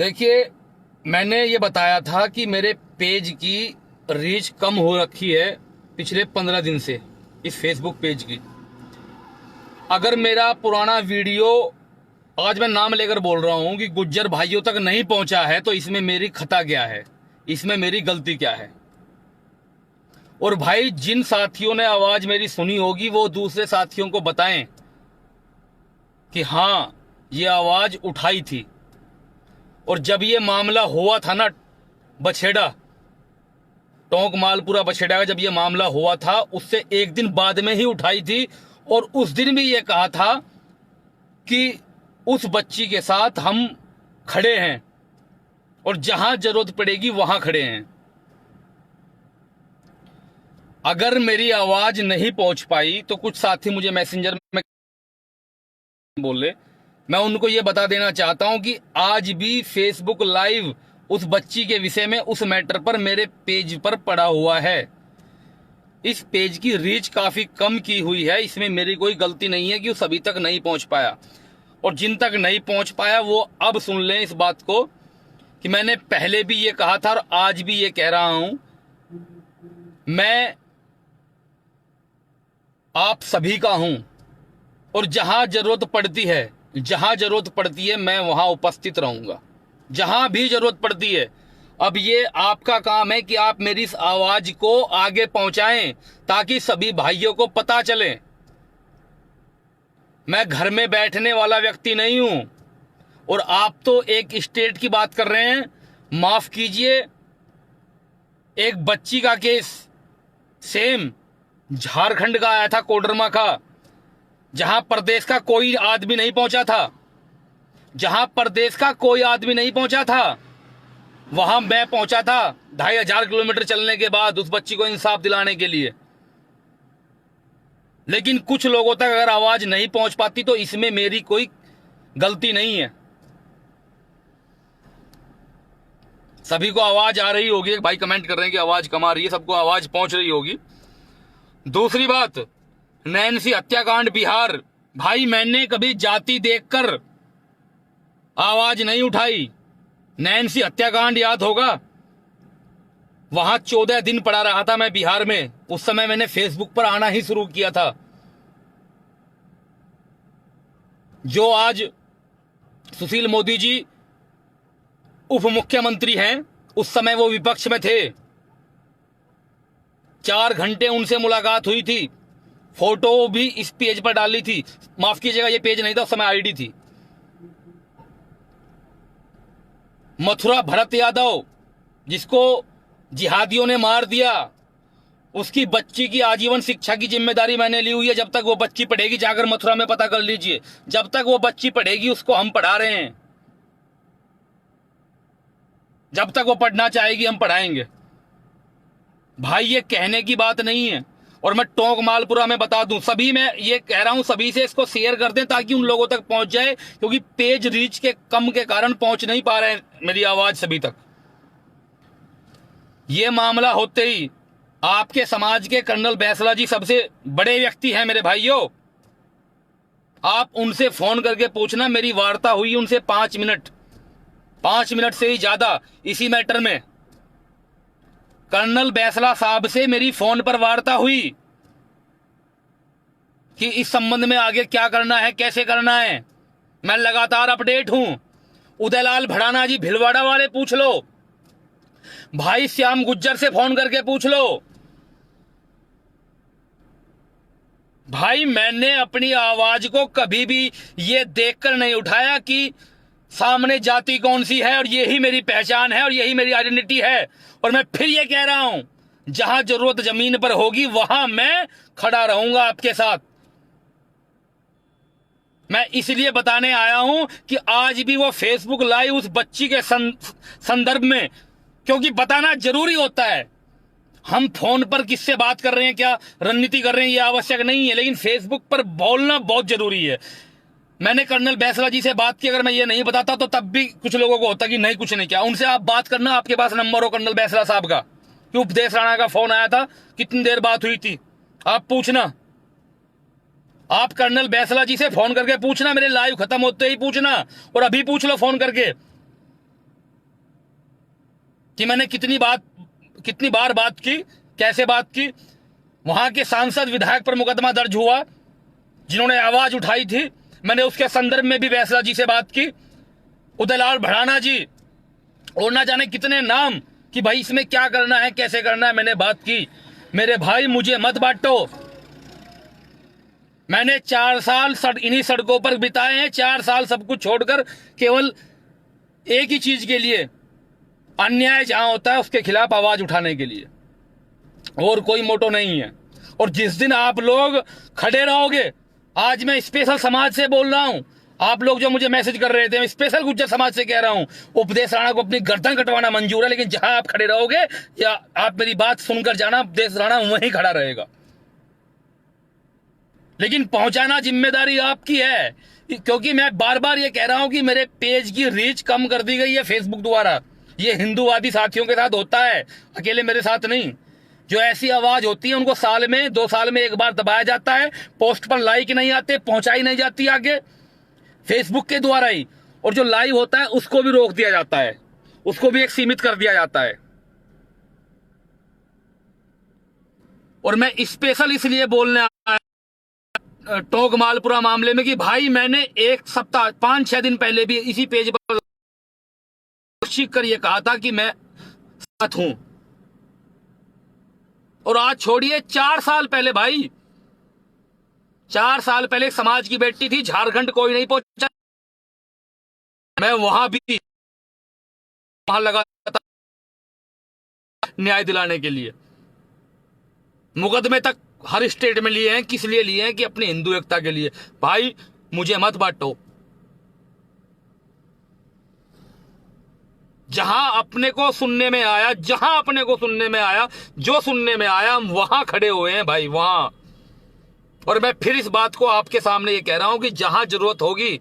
देखिए, मैंने ये बताया था कि मेरे पेज की रीच कम हो रखी है पिछले 15 दिन से, इस फेसबुक पेज की। अगर मेरा पुराना वीडियो, आज मैं नाम लेकर बोल रहा हूं कि गुज्जर भाइयों तक नहीं पहुंचा है, तो इसमें मेरी खता क्या है, इसमें मेरी गलती क्या है। और भाई, जिन साथियों ने आवाज मेरी सुनी होगी वो दूसरे साथियों को बताएं कि हाँ, ये आवाज उठाई थी। और जब ये मामला हुआ था ना, बछेड़ा, टोंक मालपुरा बछेड़ा का जब ये मामला हुआ था, उससे एक दिन बाद में ही उठाई थी। और उस दिन भी ये कहा था कि उस बच्ची के साथ हम खड़े हैं और जहां जरूरत पड़ेगी वहां खड़े हैं। अगर मेरी आवाज नहीं पहुंच पाई तो कुछ साथी मुझे मैसेंजर में बोले, मैं उनको ये बता देना चाहता हूं कि आज भी फेसबुक लाइव उस बच्ची के विषय में, उस मैटर पर मेरे पेज पर पड़ा हुआ है। इस पेज की रीच काफी कम की हुई है, इसमें मेरी कोई गलती नहीं है कि वो सभी तक नहीं पहुंच पाया। और जिन तक नहीं पहुंच पाया वो अब सुन लें इस बात को कि मैंने पहले भी ये कहा था और आज भी ये कह रहा हूं, मैं आप सभी का हूं और जहां जरूरत पड़ती है मैं वहां उपस्थित रहूंगा, जहां भी जरूरत पड़ती है। अब ये आपका काम है कि आप मेरी इस आवाज को आगे पहुंचाएं ताकि सभी भाइयों को पता चले। मैं घर में बैठने वाला व्यक्ति नहीं हूं। और आप तो एक स्टेट की बात कर रहे हैं, माफ कीजिए, एक बच्ची का केस सेम झारखंड का आया था, कोडरमा का, जहां प्रदेश का कोई आदमी नहीं पहुंचा था, वहां मैं पहुंचा था 2500 किलोमीटर चलने के बाद उस बच्ची को इंसाफ दिलाने के लिए। लेकिन कुछ लोगों तक अगर आवाज नहीं पहुंच पाती तो इसमें मेरी कोई गलती नहीं है। सभी को आवाज आ रही होगी, भाई कमेंट कर रहे हैं कि आवाज कम आ रही है, सबको आवाज पहुंच रही होगी। दूसरी बात, नैन्सी हत्याकांड बिहार, भाई मैंने कभी जाति देखकर आवाज नहीं उठाई। नैन्सी हत्याकांड याद होगा, वहां 14 दिन पड़ा रहा था मैं बिहार में। उस समय मैंने फेसबुक पर आना ही शुरू किया था। जो आज सुशील मोदी जी उप मुख्यमंत्री हैं, उस समय वो विपक्ष में थे। 4 घंटे उनसे मुलाकात हुई थी, फोटो भी इस पेज पर डाली थी। माफ कीजिएगा, ये पेज नहीं था, उस समय आईडी थी। मथुरा भरत यादव, जिसको जिहादियों ने मार दिया, उसकी बच्ची की आजीवन शिक्षा की जिम्मेदारी मैंने ली हुई है। जब तक वो बच्ची पढ़ेगी, जाकर मथुरा में पता कर लीजिए, जब तक वो बच्ची पढ़ेगी उसको हम पढ़ा रहे हैं। जब तक वो पढ़ना चाहेगी हम पढ़ाएंगे। भाई ये कहने की बात नहीं है। और मैं टोंक मालपुरा में बता दूं, सभी, मैं ये कह रहा हूं सभी से इसको शेयर कर दें ताकि उन लोगों तक पहुंच जाए, क्योंकि पेज रीच के कम के कारण पहुंच नहीं पा रहे हैं मेरी आवाज सभी तक। ये मामला होते ही आपके समाज के कर्नल बैसला जी सबसे बड़े व्यक्ति हैं मेरे भाइयों, आप उनसे फोन करके पूछना। मेरी वार्ता हुई उनसे 5 मिनट से ही ज्यादा इसी मैटर में। कर्नल बैसला साहब से मेरी फोन पर वार्ता हुई कि इस संबंध में आगे क्या करना है, कैसे करना है। मैं लगातार अपडेट हूं। उदयलाल भड़ाना जी भिलवाड़ा वाले पूछ लो, भाई श्याम गुज्जर से फोन करके पूछ लो। भाई मैंने अपनी आवाज को कभी भी ये देखकर नहीं उठाया कि सामने जाति कौन सी है और यही मेरी पहचान है और यही मेरी आइडेंटिटी है। और मैं फिर ये कह रहा हूं, जहां जरूरत जमीन पर होगी वहां मैं खड़ा रहूंगा आपके साथ। मैं इसलिए बताने आया हूं कि आज भी वो फेसबुक लाइव उस बच्ची के संदर्भ में, क्योंकि बताना जरूरी होता है। हम फोन पर किससे बात कर रहे हैं, क्या रणनीति कर रहे हैं, ये आवश्यक नहीं है, लेकिन फेसबुक पर बोलना बहुत जरूरी है। मैंने कर्नल बैसला जी से बात की, अगर मैं ये नहीं बताता तो तब भी कुछ लोगों को होता कि नहीं कुछ नहीं किया। उनसे आप बात करना, आपके पास नंबर हो कर्नल बैसला साहब का कि उपदेश राणा का फोन आया था, कितनी देर बात हुई थी, आप पूछना। आप कर्नल बैसला जी से फोन करके पूछना, मेरे लाइव खत्म होते ही पूछना, और अभी पूछ लो फोन करके। कि मैंने कितनी बार बात की, कैसे बात की। वहां के सांसद विधायक पर मुकदमा दर्ज हुआ जिन्होंने आवाज उठाई थी। मैंने उसके संदर्भ में भी बैसला जी से बात की, उदयलाल भड़ाना जी और ना जाने कितने नाम, कि भाई इसमें क्या करना है, कैसे करना है, मैंने बात की। मेरे भाई मुझे मत बांटो। मैंने 4 साल इन्हीं सड़कों पर बिताए हैं, 4 साल सब कुछ छोड़कर केवल एक ही चीज के लिए, अन्याय जहां होता है उसके खिलाफ आवाज उठाने के लिए, और कोई मोटो नहीं है। और जिस दिन आप लोग खड़े रहोगे, आज मैं स्पेशल समाज से बोल रहा हूं, आप लोग जो मुझे मैसेज कर रहे थे, मैं स्पेशल गुज्जर समाज से कह रहा हूं, उपदेश राणा को अपनी गर्दन कटवाना मंजूर है, लेकिन जहां आप खड़े रहोगे या आप मेरी बात सुनकर जाना, उपदेश राणा वहीं खड़ा रहेगा। लेकिन पहुंचाना जिम्मेदारी आपकी है, क्योंकि मैं बार बार ये कह रहा हूं कि मेरे पेज की रीच कम कर दी गई है फेसबुक द्वारा। ये हिंदूवादी साथियों के साथ होता है, अकेले मेरे साथ नहीं। जो ऐसी आवाज होती है उनको साल में 2 साल में एक बार दबाया जाता है, पोस्ट पर लाइक नहीं आते, पहुंचाई नहीं जाती आगे फेसबुक के द्वारा ही, और जो लाइव होता है उसको भी रोक दिया जाता है, उसको भी एक सीमित कर दिया जाता है। और मैं स्पेशल इसलिए बोलने आया टोक मालपुरा मामले में कि भाई मैंने 1 सप्ताह 5-6 दिन पहले भी इसी पेज पर कर ये कहा था कि मैं साथ हूं। और आज छोड़िए 4 साल पहले, भाई 4 साल पहले समाज की बेटी थी, झारखंड कोई नहीं पहुंचा, मैं वहां लगा था न्याय दिलाने के लिए। मुकदमे तक हर स्टेट में लिए हैं, किस लिए लिए हैं? कि अपनी हिंदू एकता के लिए। भाई मुझे मत बांटो। जहां अपने को सुनने में आया, जो सुनने में आया, हम वहां खड़े हुए हैं भाई, वहां। और मैं फिर इस बात को आपके सामने ये कह रहा हूं कि जहां जरूरत होगी,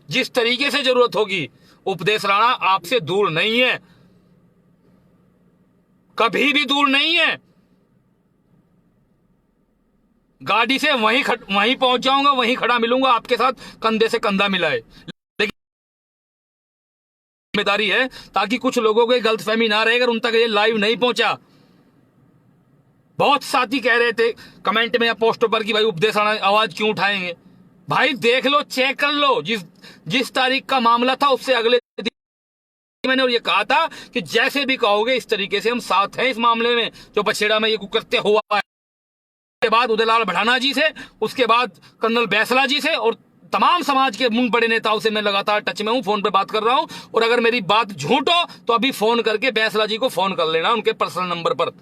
जिस तरीके से जरूरत होगी, उपदेश राणा आपसे दूर नहीं है, कभी भी दूर नहीं है। गाड़ी से वहीं पहुंच जाऊंगा, वहीं खड़ा मिलूंगा आपके साथ, कंधे से कंधा मिलाए। लेकिन जिम्मेदारी है ताकि कुछ लोगों को गलतफहमी ना रहे, अगर उन तक ये लाइव नहीं पहुंचा। बहुत साथी कह रहे थे कमेंट में या पोस्टों पर कि भाई उपदेश राणा आवाज क्यों उठाएंगे। भाई देख लो, चेक कर लो, जिस तारीख का मामला था उससे अगले दिन मैंने और ये कहा था कि जैसे भी कहोगे इस तरीके से हम साथ हैं इस मामले में, जो बछेड़ा में ये कुकृत्य हुआ है। उसके बाद उदयलाल भड़ाना जी से, उसके बाद कर्नल बैसला जी से, और तमाम समाज के मुंह बड़े नेताओं से मैं लगातार टच में हूं, फोन पे बात कर रहा हूं। और अगर मेरी बात झूठ हो तो अभी फोन करके बैसला जी को फोन कर लेना उनके पर्सनल नंबर पर,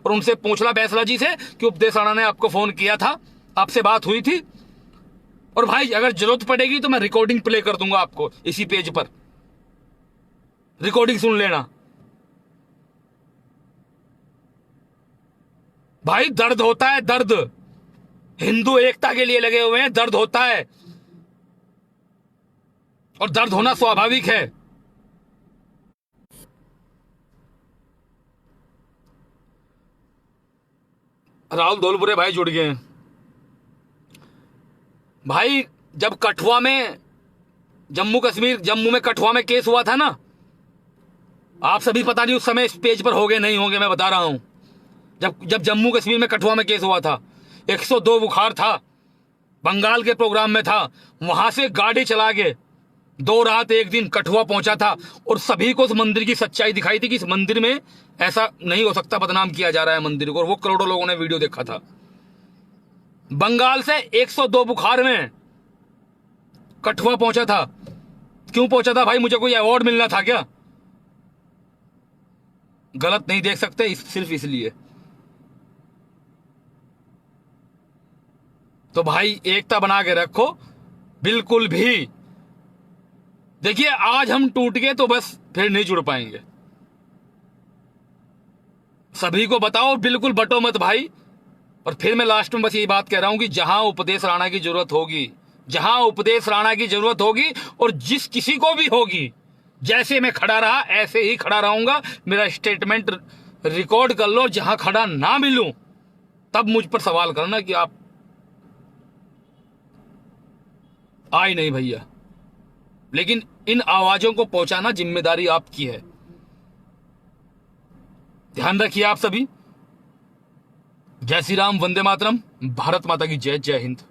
और उनसे पूछना बैसला जी से कि उपदेश राणा ने आपको फोन किया था, आपसे बात हुई थी। और भाई अगर जरूरत पड़ेगी तो मैं रिकॉर्डिंग प्ले कर दूंगा आपको इसी पेज पर, रिकॉर्डिंग सुन लेना। भाई दर्द होता है, दर्द। हिंदू एकता के लिए लगे हुए हैं, दर्द होता है, और दर्द होना स्वाभाविक है। राहुल धौलपुरे भाई जुड़ गए हैं। भाई जब कठुआ में जम्मू में कठुआ में केस हुआ था ना, आप सभी पता नहीं उस समय इस पेज पर होंगे नहीं होंगे, मैं बता रहा हूं। जब जम्मू कश्मीर में कठुआ में केस हुआ था, 102 बुखार था, बंगाल के प्रोग्राम में था, वहां से गाड़ी चला के 2 रात 1 दिन कठुआ पहुंचा था, और सभी को उस मंदिर की सच्चाई दिखाई थी कि इस मंदिर में ऐसा नहीं हो सकता, बदनाम किया जा रहा है मंदिर को, और वो करोड़ों लोगों ने वीडियो देखा था। बंगाल से 102 बुखार में कठुआ पहुंचा था। क्यों पहुंचा था भाई? मुझे कोई अवार्ड मिलना था क्या? गलत नहीं देख सकते सिर्फ इसलिए। तो भाई एकता बना के रखो, बिल्कुल भी। देखिए आज हम टूट गए तो बस फिर नहीं जुड़ पाएंगे। सभी को बताओ, बिल्कुल बटो मत भाई। और फिर मैं लास्ट में बस यही बात कह रहा हूं कि जहां उपदेश राणा की जरूरत होगी, और जिस किसी को भी होगी, जैसे मैं खड़ा रहा ऐसे ही खड़ा रहूंगा। मेरा स्टेटमेंट रिकॉर्ड कर लो, जहां खड़ा ना मिलूं तब मुझ पर सवाल करना कि आप आए नहीं भैया। लेकिन इन आवाजों को पहुंचाना जिम्मेदारी आपकी है। ध्यान रखिए आप सभी। जय श्री राम, वंदे मातरम, भारत माता की जय, जय हिंद।